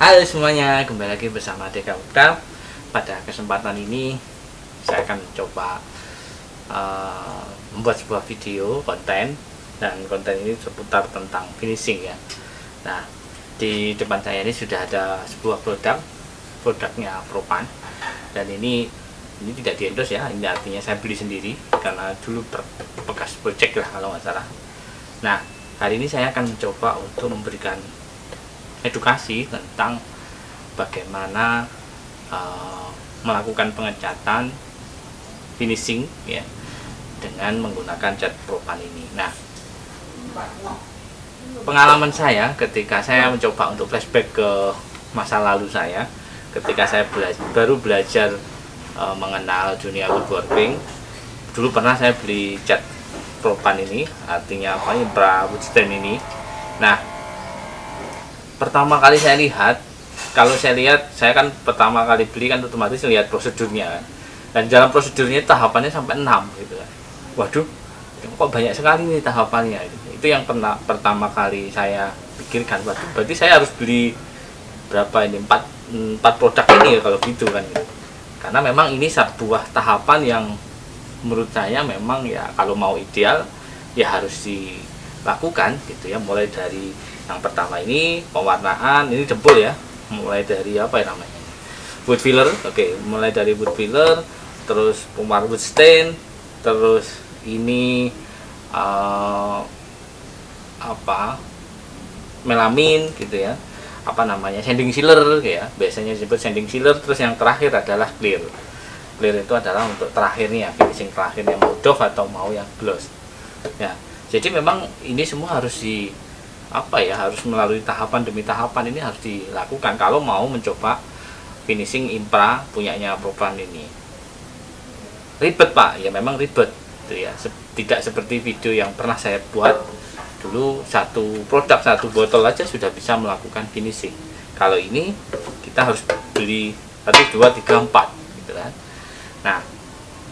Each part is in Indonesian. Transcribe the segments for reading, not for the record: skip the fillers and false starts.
Halo semuanya, kembali lagi bersama Deka Ukta. Pada kesempatan ini saya akan mencoba membuat sebuah video konten, dan konten ini seputar tentang finishing ya. Nah, di depan saya ini sudah ada sebuah produknya Propan, dan ini tidak di-endorse ya, ini artinya saya beli sendiri karena dulu bekas project lah kalau nggak salah. Nah, hari ini saya akan mencoba untuk memberikan edukasi tentang bagaimana melakukan pengecatan finishing ya dengan menggunakan cat Propan ini. Nah, pengalaman saya ketika saya mencoba untuk flashback ke masa lalu saya, ketika saya baru belajar mengenal dunia woodworking, dulu pernah saya beli cat Propan ini, artinya apa, Impra wood stain ini. Nah, pertama kali saya lihat, saya kan pertama kali beli kan otomatis lihat prosedurnya, dan dalam prosedurnya tahapannya sampai 6 gitu kan. Waduh, kok banyak sekali nih tahapannya. Itu yang pertama kali saya pikirkan, waduh, berarti saya harus beli berapa ini, 4 produk ini ya kalau gitu kan. Karena memang ini sebuah tahapan yang menurut saya memang ya kalau mau ideal ya harus dilakukan gitu ya. Mulai dari yang pertama ini pewarnaan, ini jempol ya, mulai dari apa ya namanya, wood filler. Oke, mulai dari wood filler, terus pewarna wood stain, terus ini melamin gitu ya, apa namanya, sanding sealer ya, biasanya disebut sanding sealer. Terus yang terakhir adalah clear. Clear itu adalah untuk terakhirnya, finishing terakhirnya, mau doff atau mau yang gloss ya. Jadi memang ini semua harus harus melalui tahapan demi tahapan, ini harus dilakukan kalau mau mencoba finishing Impra punyanya Propan ini. Ribet Pak, ya memang ribet gitu ya. Tidak seperti video yang pernah saya buat dulu, satu produk, satu botol aja sudah bisa melakukan finishing. Kalau ini kita harus beli 1, 2, 3, 4 gitu kan. Nah,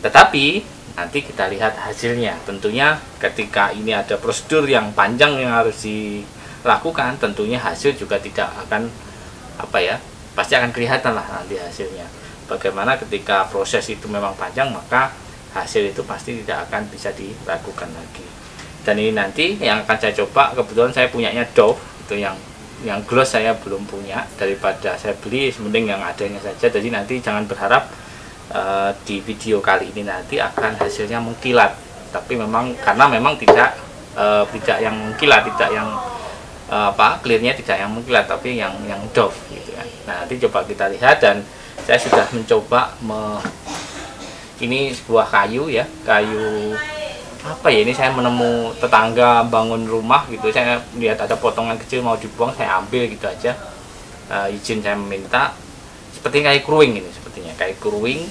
tetapi nanti kita lihat hasilnya. Tentunya ketika ini ada prosedur yang panjang yang harus dilakukan, tentunya hasil juga tidak akan pasti akan kelihatan lah nanti hasilnya. Bagaimana ketika proses itu memang panjang, maka hasil itu pasti tidak akan bisa dilakukan lagi. Dan ini nanti yang akan saya coba, kebetulan saya punyanya doff itu, yang gloss saya belum punya. Daripada saya beli, mending yang adanya saja. Jadi nanti jangan berharap di video kali ini nanti akan hasilnya mengkilat, tapi memang karena memang tidak yang mengkilat, tidak yang clearnya tidak yang mengkilat, tapi yang doff gitu kan. Nah, nanti coba kita lihat. Dan saya sudah mencoba ini sebuah kayu ya, kayu ini saya menemu tetangga bangun rumah gitu, saya lihat ada potongan kecil mau dibuang, saya ambil gitu aja. Izin saya meminta, seperti kayu kruing ini, sepertinya kayu kruing.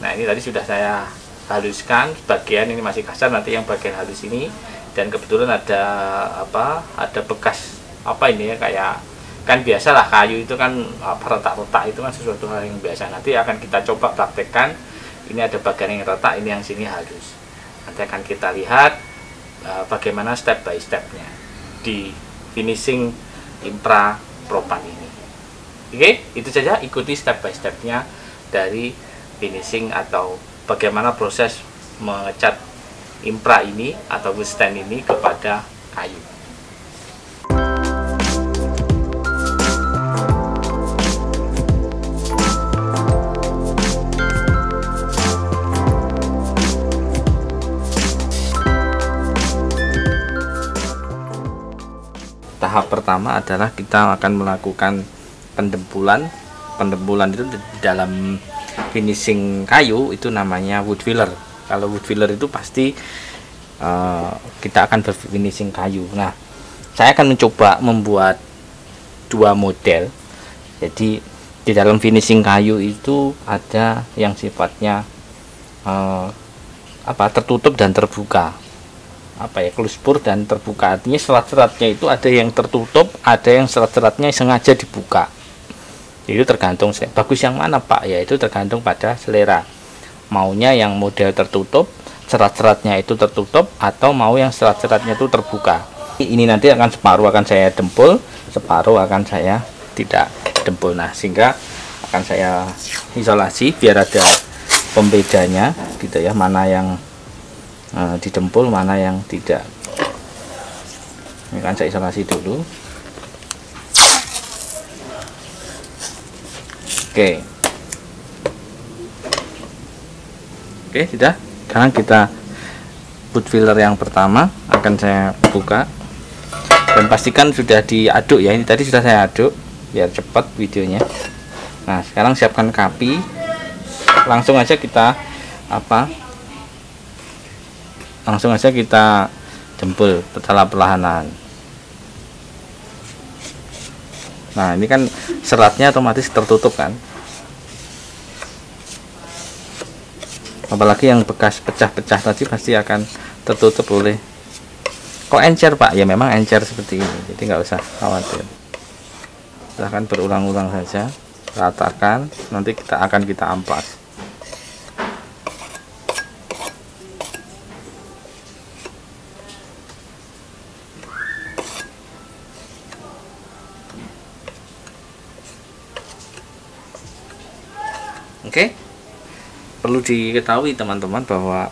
Nah, ini tadi sudah saya haluskan, sebagian ini masih kasar, nanti yang bagian halus ini. Dan kebetulan ada bekas ini ya, kayak kan biasalah kayu itu kan retak-retak itu kan sesuatu hal yang biasa. Nanti akan kita coba praktekkan. Ini ada bagian yang retak, ini yang sini halus. Nanti akan kita lihat bagaimana step by stepnya di finishing Impra Propan ini. Oke, itu saja, ikuti step by stepnya dari finishing atau bagaimana proses mengecat Impra ini atau wood stain ini kepada kayu. Tahap pertama adalah kita akan melakukan pendempulan. Pendempulan itu di dalam finishing kayu itu namanya wood filler. Kalau wood filler itu pasti kita akan berfinishing kayu. Nah, saya akan mencoba membuat 2 model. Jadi di dalam finishing kayu itu ada yang sifatnya tertutup dan terbuka. Close pore dan terbuka. Artinya serat-seratnya itu ada yang tertutup, ada yang serat-seratnya sengaja dibuka. Itu tergantung bagus yang mana Pak, ya itu tergantung pada selera. Maunya yang model tertutup, serat-seratnya itu tertutup, atau mau yang serat-seratnya itu terbuka. Ini nanti akan separuh akan saya dempul, separuh akan saya tidak dempul. Nah, sehingga akan saya isolasi biar ada pembedanya gitu ya, mana yang didempul, mana yang tidak. Ini akan saya isolasi dulu. Oke, sudah. Sekarang kita boot filler yang pertama akan saya buka, dan pastikan sudah diaduk ya. Ini tadi sudah saya aduk biar cepat videonya. Nah, sekarang siapkan kapi, langsung aja kita jempol secara perlahan. Nah, ini kan seratnya otomatis tertutup kan, apalagi yang bekas pecah-pecah tadi pasti akan tertutup oleh. Kok encer Pak? Ya memang encer seperti ini, jadi nggak usah khawatir. Silahkan berulang-ulang saja, ratakan, nanti kita amplas. Oke. Perlu diketahui teman-teman bahwa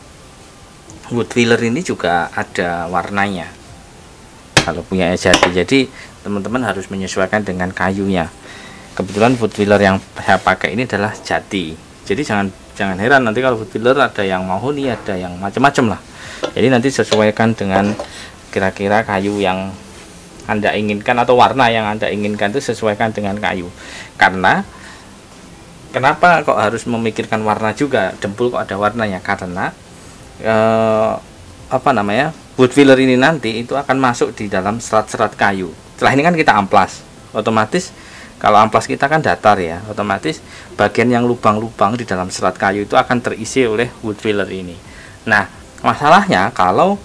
wood filler ini juga ada warnanya kalau punya jadi. Jadi teman-teman harus menyesuaikan dengan kayunya. Kebetulan wood filler yang saya pakai ini adalah jati. Jadi jangan heran nanti kalau wood filler ada yang mahoni, ada yang macam-macam lah. Jadi nanti sesuaikan dengan kira-kira kayu yang Anda inginkan atau warna yang Anda inginkan, itu sesuaikan dengan kayu. Karena kenapa kok harus memikirkan warna juga, dempul kok ada warnanya? Karena wood filler ini nanti itu akan masuk di dalam serat-serat kayu. Setelah ini kan kita amplas, otomatis kalau amplas kita kan datar ya, otomatis bagian yang lubang-lubang di dalam serat kayu itu akan terisi oleh wood filler ini. Nah, masalahnya kalau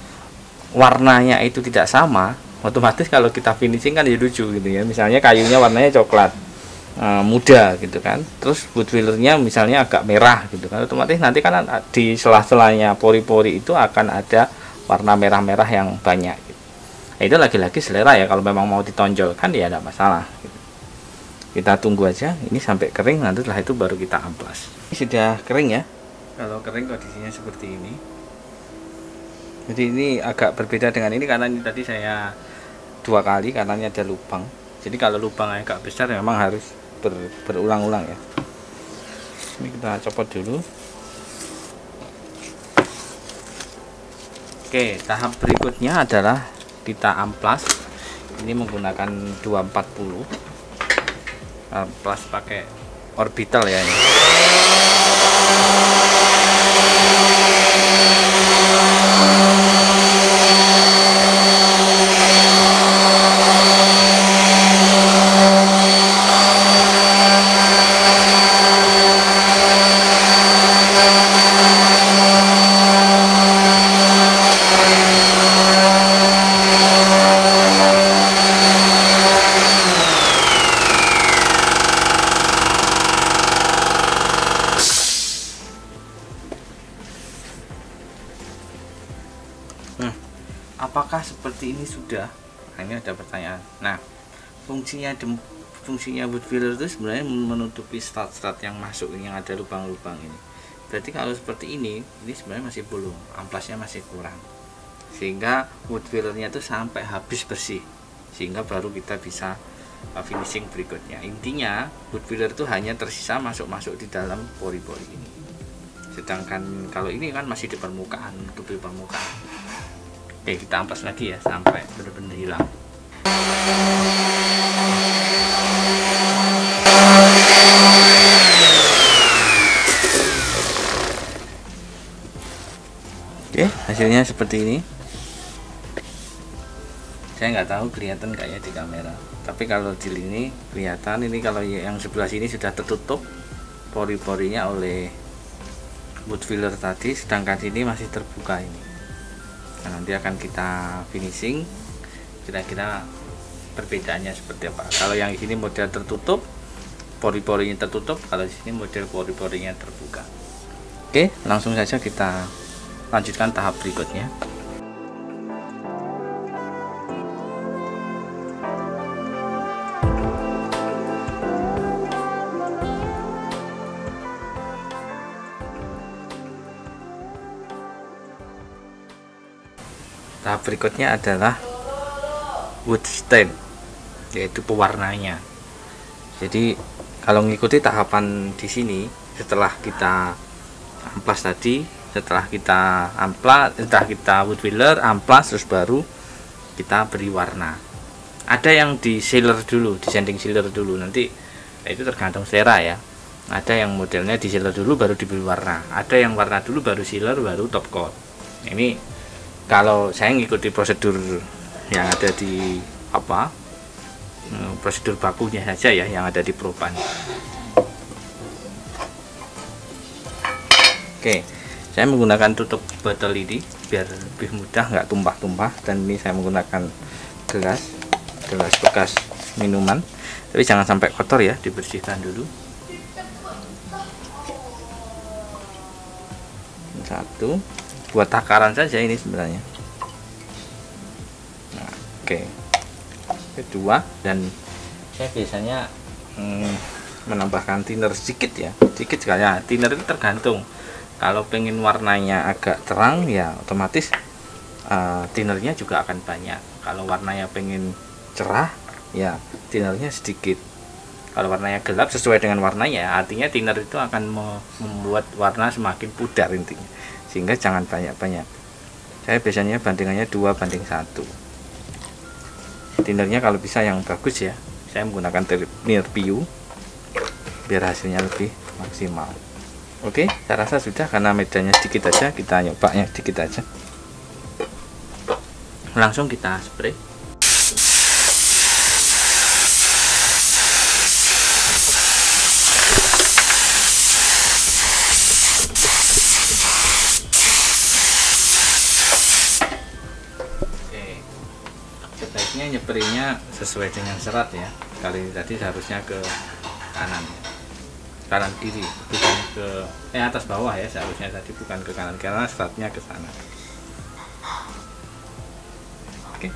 warnanya itu tidak sama, otomatis kalau kita finishing kan ya lucu gitu ya. Misalnya kayunya warnanya coklat muda gitu kan, terus wood fillernya misalnya agak merah gitu kan, otomatis nanti kan di sela-selanya pori-pori itu akan ada warna merah-merah yang banyak gitu. Nah, itu lagi-lagi selera ya, kalau memang mau ditonjolkan ya tidak masalah gitu. Kita tunggu aja ini sampai kering, nanti setelah itu baru kita amplas. Ini sudah kering ya, kalau kering kondisinya seperti ini. Jadi ini agak berbeda dengan ini karena ini tadi saya 2 kali karena ini ada lubang. Jadi kalau lubangnya agak besar memang harus berulang-ulang ya. Ini kita copot dulu. Oke, tahap berikutnya adalah kita amplas. Ini menggunakan 240. Amplas pakai orbital ya ini. Apakah seperti ini sudah? Nah, ini ada pertanyaan. Nah, fungsinya wood filler itu sebenarnya menutupi serat-serat yang masuk ini, yang ada lubang-lubang ini. Berarti kalau seperti ini sebenarnya masih belum, amplasnya masih kurang, sehingga wood fillernya itu sampai habis bersih, sehingga baru kita bisa finishing berikutnya. Intinya wood filler itu hanya tersisa masuk di dalam pori-pori ini, sedangkan kalau ini kan masih di permukaan, menutupi permukaan. Oke, kita amplas lagi ya sampai benar-benar hilang. Oke, hasilnya seperti ini. Saya nggak tahu kelihatan kayaknya di kamera, tapi kalau di sini kelihatan. Ini kalau yang sebelah sini sudah tertutup pori-porinya oleh wood filler tadi, sedangkan sini masih terbuka ini. Nah, nanti akan kita finishing, kira-kira perbedaannya seperti apa. Kalau yang di sini model tertutup, pori-porinya tertutup, kalau di sini model pori-porinya terbuka. Oke, langsung saja kita lanjutkan tahap berikutnya. Tahap berikutnya adalah wood stain, yaitu pewarnanya. Jadi kalau mengikuti tahapan di sini, setelah kita amplas tadi, setelah kita wood filler, amplas, terus baru kita beri warna. Ada yang di sealer dulu, di sanding sealer dulu, nanti itu tergantung selera ya. Ada yang modelnya di sealer dulu baru diberi warna, ada yang warna dulu baru sealer baru top coat. Ini kalau saya ngikuti prosedur yang ada di prosedur bakunya saja ya, yang ada di Propan. Oke, saya menggunakan tutup botol ini biar lebih mudah, nggak tumpah-tumpah. Dan ini saya menggunakan gelas bekas minuman, tapi jangan sampai kotor ya, dibersihkan dulu. Satu, buat takaran saja ini sebenarnya. Nah, oke. Kedua, dan saya biasanya menambahkan thinner sedikit ya, sedikit sekali ya. Thinner itu tergantung, kalau pengen warnanya agak terang ya otomatis thinnernya juga akan banyak. Kalau warnanya pengen cerah ya thinnernya sedikit. Kalau warnanya gelap sesuai dengan warnanya, artinya thinner itu akan membuat warna semakin pudar intinya, sehingga jangan banyak-banyak. Saya biasanya bandingannya 2:1. Thinnernya kalau bisa yang bagus ya, saya menggunakan thinner PU biar hasilnya lebih maksimal. Oke, saya rasa sudah, karena medanya sedikit aja, kita nyobanya sedikit aja. Langsung kita spray. Sebaiknya nyepraynya sesuai dengan serat ya. Kali ini tadi seharusnya ke kanan kiri, bukan ke atas bawah ya, seharusnya tadi bukan ke kanan karena seratnya ke sana. Oke,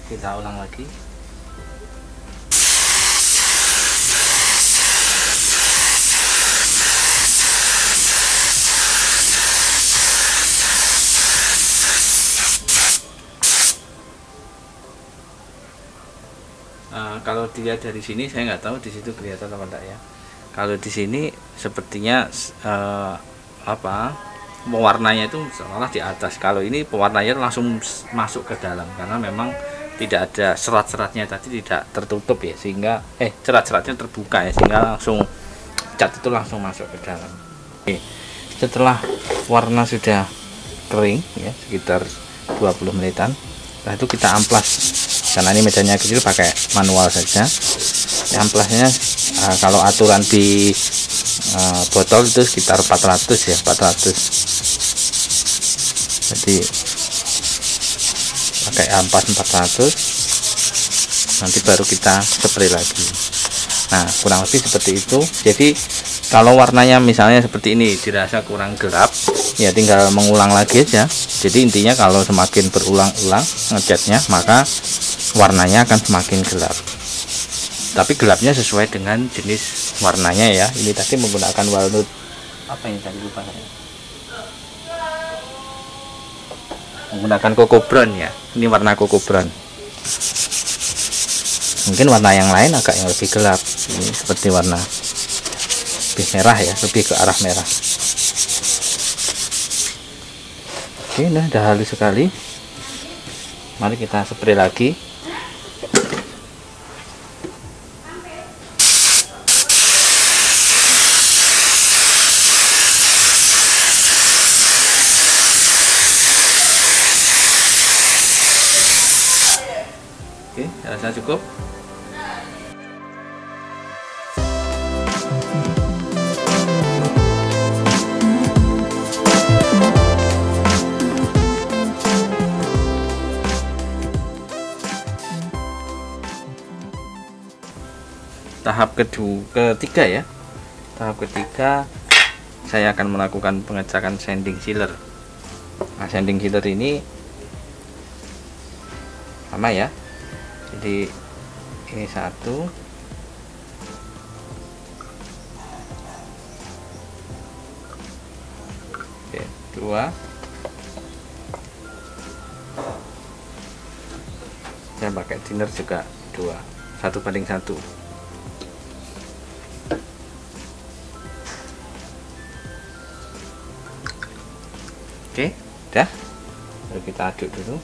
kita ulang lagi. Kalau dilihat dari sini, saya nggak tahu di situ kelihatan apa enggak ya. Kalau di sini sepertinya pewarnanya itu seolah di atas. Kalau ini pewarnanya langsung masuk ke dalam, karena memang tidak ada serat-seratnya tadi, tidak tertutup ya, sehingga serat-seratnya terbuka ya, sehingga langsung cat itu langsung masuk ke dalam. Oke, setelah warna sudah kering ya, sekitar 20 menitan, setelah itu kita amplas. Karena ini medanya kecil, pakai manual saja. Amplasnya kalau aturan di botol itu sekitar 400 ya, 400. Jadi pakai amplas 400, nanti baru kita spray lagi. Nah, kurang lebih seperti itu. Jadi kalau warnanya misalnya seperti ini dirasa kurang gelap, ya tinggal mengulang lagi aja. Jadi intinya kalau semakin berulang-ulang ngecatnya, maka warnanya akan semakin gelap. Tapi gelapnya sesuai dengan jenis warnanya ya. Ini tadi menggunakan walnut, apa yang tadi lupa saya, menggunakan cocoa brown ya. Ini warna cocoa brown. Mungkin warna yang lain agak yang lebih gelap. Ini seperti warna lebih merah ya, lebih ke arah merah. Oke, nah udah halus sekali. Mari kita spray lagi. Oke, saya rasa cukup. Tahap ketiga ya. Tahap ketiga saya akan melakukan pengecekan sanding sealer. Nah, sanding sealer ini sama ya. Jadi ini satu, oke, dua, saya pakai thinner juga 1:1. Oke, udah. Lalu kita aduk dulu.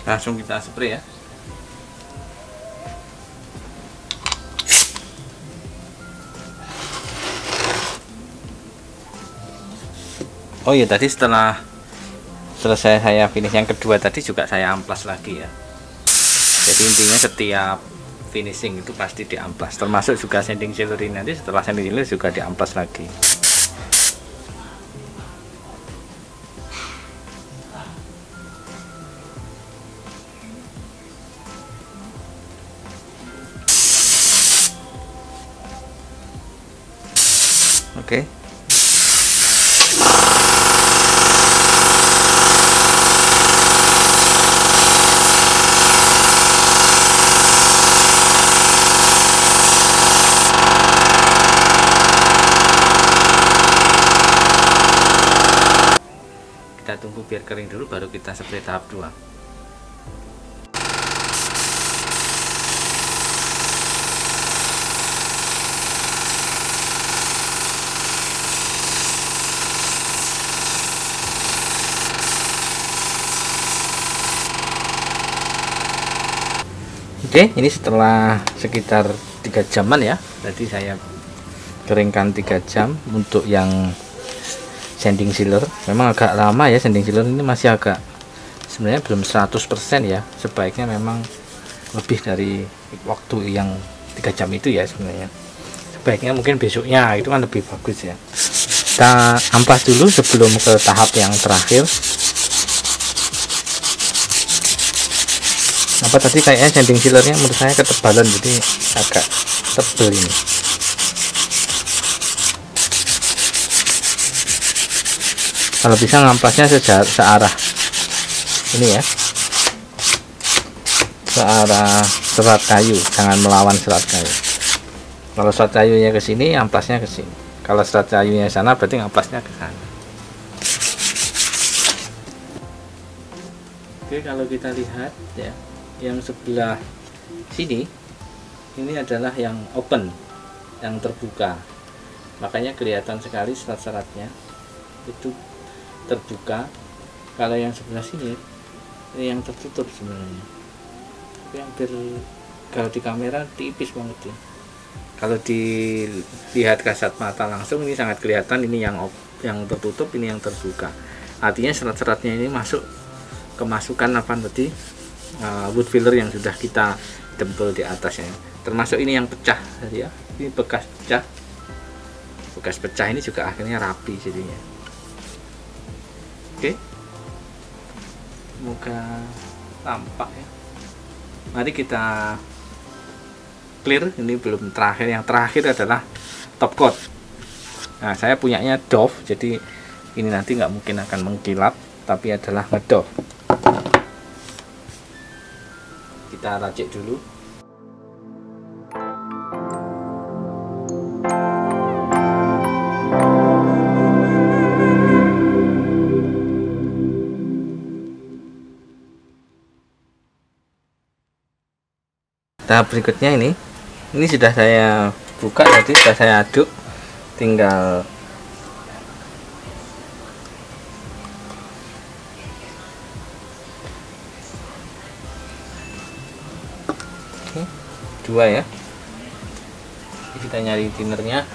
Langsung kita spray ya. Oh iya, tadi setelah selesai saya finish yang kedua tadi juga saya amplas lagi ya. Jadi intinya setiap finishing itu pasti diamplas, termasuk juga sanding sealer ini. Nanti setelah sanding sealer juga diamplas lagi. Oke. Kita tunggu biar kering dulu baru kita spray tahap 2. Oke, ini setelah sekitar 3 jaman ya. Tadi saya keringkan 3 jam untuk yang sanding sealer. Memang agak lama ya, sanding sealer ini masih agak, sebenarnya belum 100% ya. Sebaiknya memang lebih dari waktu yang 3 jam itu ya sebenarnya. Sebaiknya mungkin besoknya, itu kan lebih bagus ya. Kita amplas dulu sebelum ke tahap yang terakhir. Apa tadi kayaknya sanding sealernya menurut saya ketebalan, jadi agak tebel ini. Kalau bisa ngamplasnya searah ini ya, searah serat kayu, jangan melawan serat kayu. Kalau serat kayunya ke sini, amplasnya ke sini. Kalau serat kayunya sana, berarti amplasnya ke sana. Oke, kalau kita lihat ya, yang sebelah sini ini adalah yang open, yang terbuka, makanya kelihatan sekali serat-seratnya itu terbuka. Kalau yang sebelah sini ini yang tertutup sebenarnya, tapi hampir, kalau di kamera tipis banget ya. Kalau dilihat kasat mata langsung ini sangat kelihatan, ini yang tertutup, ini yang terbuka. Artinya serat-seratnya ini kemasukan apa tadi, wood filler yang sudah kita dempel di atasnya, termasuk ini yang pecah tadi ya. Ini bekas pecah ini juga akhirnya rapi jadinya. Oke, semoga tampak ya. Mari kita clear. Ini belum terakhir, yang terakhir adalah top coat. Nah, saya punyanya Dove, jadi ini nanti nggak mungkin akan mengkilap, tapi adalah ngedove. Kita racik dulu. Tahap berikutnya ini sudah saya buka tadi, sudah saya aduk, tinggal dua ya. Kita nyari thinnernya.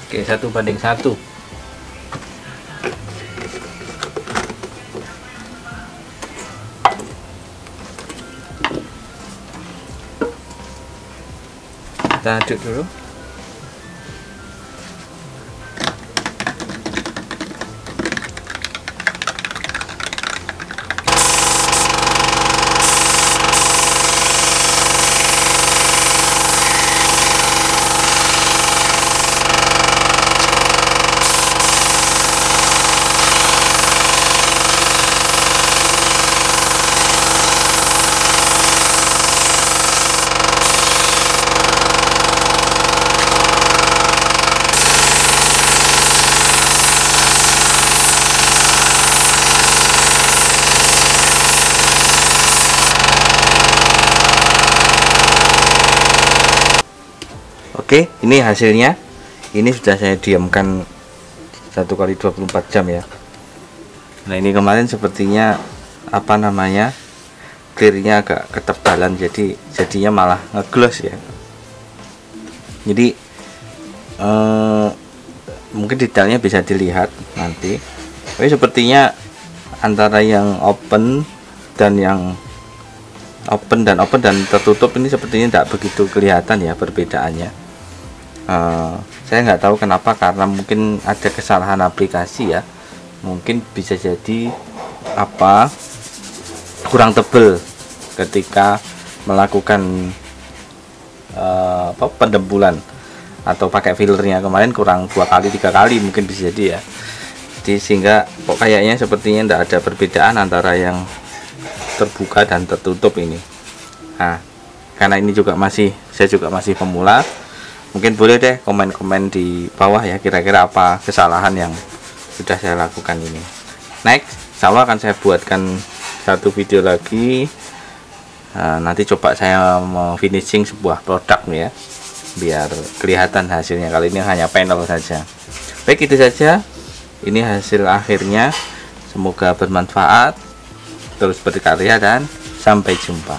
Oke, 1:1. Kita aduk dulu. Oke, 1:1 ini sudah saya Oke, ini hasilnya. Ini sudah saya diamkan 1 kali 24 jam ya. Nah, ini kemarin sepertinya apa namanya, clearnya agak ketebalan, jadi jadinya malah ngegloss ya. Jadi mungkin detailnya bisa dilihat nanti. Tapi sepertinya antara yang open dan tertutup ini sepertinya tidak begitu kelihatan ya perbedaannya. Saya nggak tahu kenapa, karena mungkin ada kesalahan aplikasi ya. Mungkin bisa jadi kurang tebel ketika melakukan pendembulan atau pakai filternya kemarin, kurang 2 kali 3 kali mungkin bisa jadi ya. Jadi sehingga kok kayaknya sepertinya tidak ada perbedaan antara yang terbuka dan tertutup ini. Nah, karena ini juga saya juga masih pemula, mungkin boleh deh komen-komen di bawah ya, kira-kira apa kesalahan yang sudah saya lakukan ini. Next, insya Allah akan saya buatkan satu video lagi. Nanti coba saya mau finishing sebuah produk nih ya, biar kelihatan hasilnya. Kali ini hanya panel saja. Baik, itu saja. Ini hasil akhirnya. Semoga bermanfaat. Terus berkarya dan sampai jumpa.